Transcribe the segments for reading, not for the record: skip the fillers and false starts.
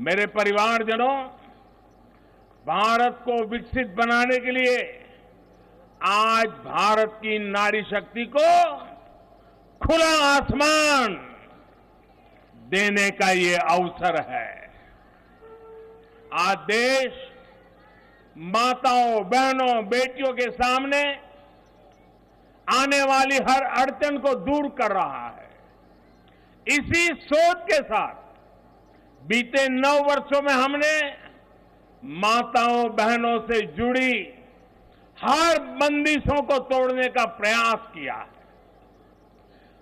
मेरे परिवारजनों, भारत को विकसित बनाने के लिए आज भारत की नारी शक्ति को खुला आसमान देने का ये अवसर है। आज देश माताओं, बहनों, बेटियों के सामने आने वाली हर अड़चन को दूर कर रहा है। इसी सोच के साथ बीते 9 वर्षों में हमने माताओं, बहनों से जुड़ी हर बंदिशों को तोड़ने का प्रयास किया है।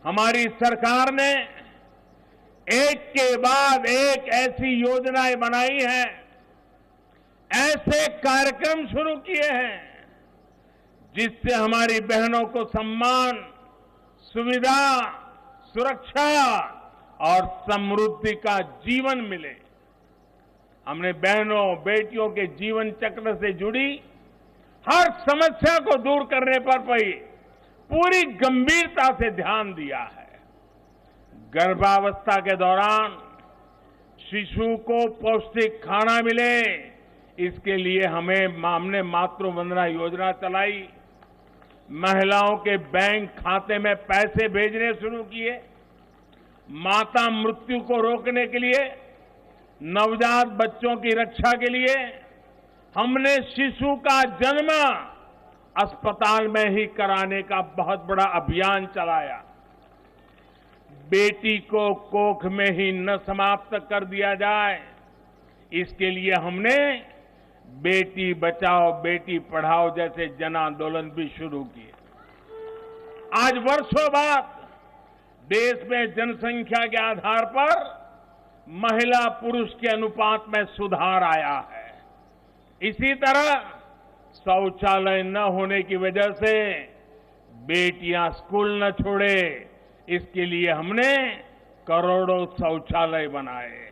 हमारी सरकार ने एक के बाद एक ऐसी योजनाएं बनाई हैं, ऐसे कार्यक्रम शुरू किए हैं जिससे हमारी बहनों को सम्मान, सुविधा, सुरक्षा और समृद्धि का जीवन मिले। हमने बहनों, बेटियों के जीवन चक्र से जुड़ी हर समस्या को दूर करने पर पूरी गंभीरता से ध्यान दिया है। गर्भावस्था के दौरान शिशु को पौष्टिक खाना मिले, इसके लिए हमने मातृ वंदना योजना चलाई। महिलाओं के बैंक खाते में पैसे भेजने शुरू किए। माता मृत्यु को रोकने के लिए, नवजात बच्चों की रक्षा के लिए हमने शिशु का जन्म अस्पताल में ही कराने का बहुत बड़ा अभियान चलाया। बेटी को कोख में ही न समाप्त कर दिया जाए, इसके लिए हमने बेटी बचाओ, बेटी पढ़ाओ जैसे जन आंदोलन भी शुरू किए। आज वर्षों बाद देश में जनसंख्या के आधार पर महिला पुरुष के अनुपात में सुधार आया है। इसी तरह शौचालय न होने की वजह से बेटियां स्कूल न छोड़े, इसके लिए हमने करोड़ों शौचालय बनाए।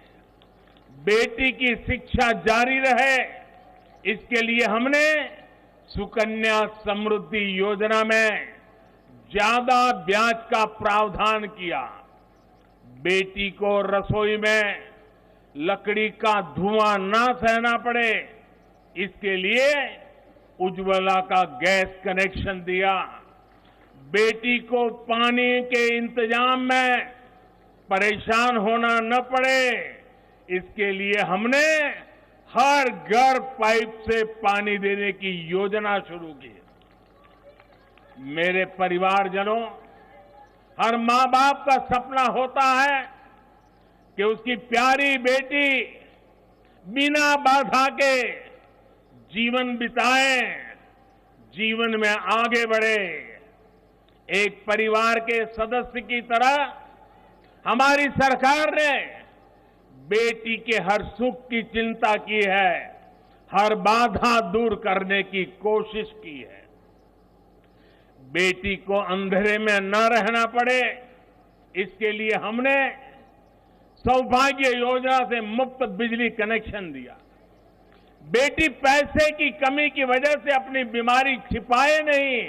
बेटी की शिक्षा जारी रहे, इसके लिए हमने सुकन्या समृद्धि योजना में ज्यादा ब्याज का प्रावधान किया। बेटी को रसोई में लकड़ी का धुआं ना सहना पड़े, इसके लिए उज्ज्वला का गैस कनेक्शन दिया। बेटी को पानी के इंतजाम में परेशान होना न पड़े, इसके लिए हमने हर घर पाइप से पानी देने की योजना शुरू की। मेरे परिवारजनों, हर मां बाप का सपना होता है कि उसकी प्यारी बेटी बिना बाधा के जीवन बिताए, जीवन में आगे बढ़े। एक परिवार के सदस्य की तरह हमारी सरकार ने बेटी के हर सुख की चिंता की है, हर बाधा दूर करने की कोशिश की है। बेटी को अंधेरे में न रहना पड़े, इसके लिए हमने सौभाग्य योजना से मुफ्त बिजली कनेक्शन दिया। बेटी पैसे की कमी की वजह से अपनी बीमारी छिपाए नहीं,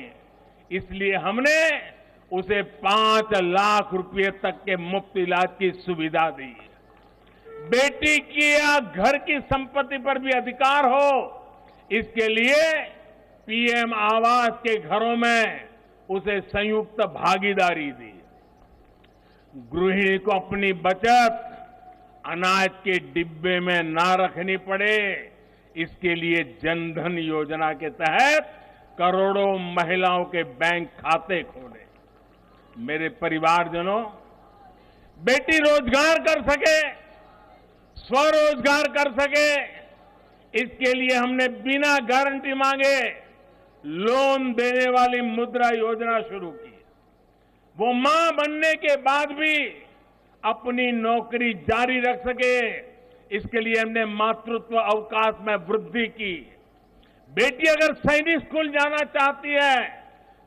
इसलिए हमने उसे 5 लाख रुपए तक के मुफ्त इलाज की सुविधा दी। बेटी की या घर की संपत्ति पर भी अधिकार हो, इसके लिए पीएम आवास के घरों में उसे संयुक्त भागीदारी दी। गृहिणी को अपनी बचत अनाज के डिब्बे में ना रखनी पड़े, इसके लिए जनधन योजना के तहत करोड़ों महिलाओं के बैंक खाते खोले। मेरे परिवारजनों, बेटी रोजगार कर सके, स्वरोजगार कर सके, इसके लिए हमने बिना गारंटी मांगे लोन देने वाली मुद्रा योजना शुरू की। वो मां बनने के बाद भी अपनी नौकरी जारी रख सके, इसके लिए हमने मातृत्व अवकाश में वृद्धि की। बेटी अगर सैनिक स्कूल जाना चाहती है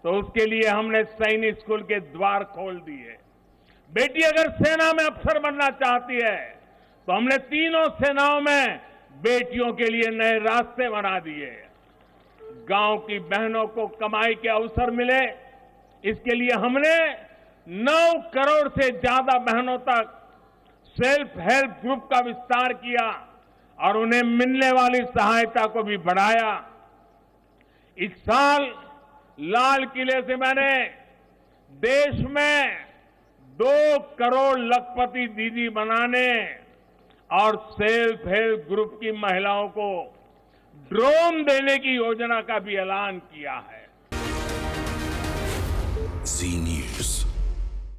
तो उसके लिए हमने सैनिक स्कूल के द्वार खोल दिए। बेटी अगर सेना में अफसर बनना चाहती है तो हमने तीनों सेनाओं में बेटियों के लिए नए रास्ते बना दिए। गांव की बहनों को कमाई के अवसर मिले, इसके लिए हमने 9 करोड़ से ज्यादा बहनों तक सेल्फ हेल्प ग्रुप का विस्तार किया और उन्हें मिलने वाली सहायता को भी बढ़ाया। इस साल लाल किले से मैंने देश में 2 करोड़ लखपति दीदी बनाने और सेल्फ हेल्प ग्रुप की महिलाओं को ड्रोन देने की योजना का भी ऐलान किया है। जी न्यूज।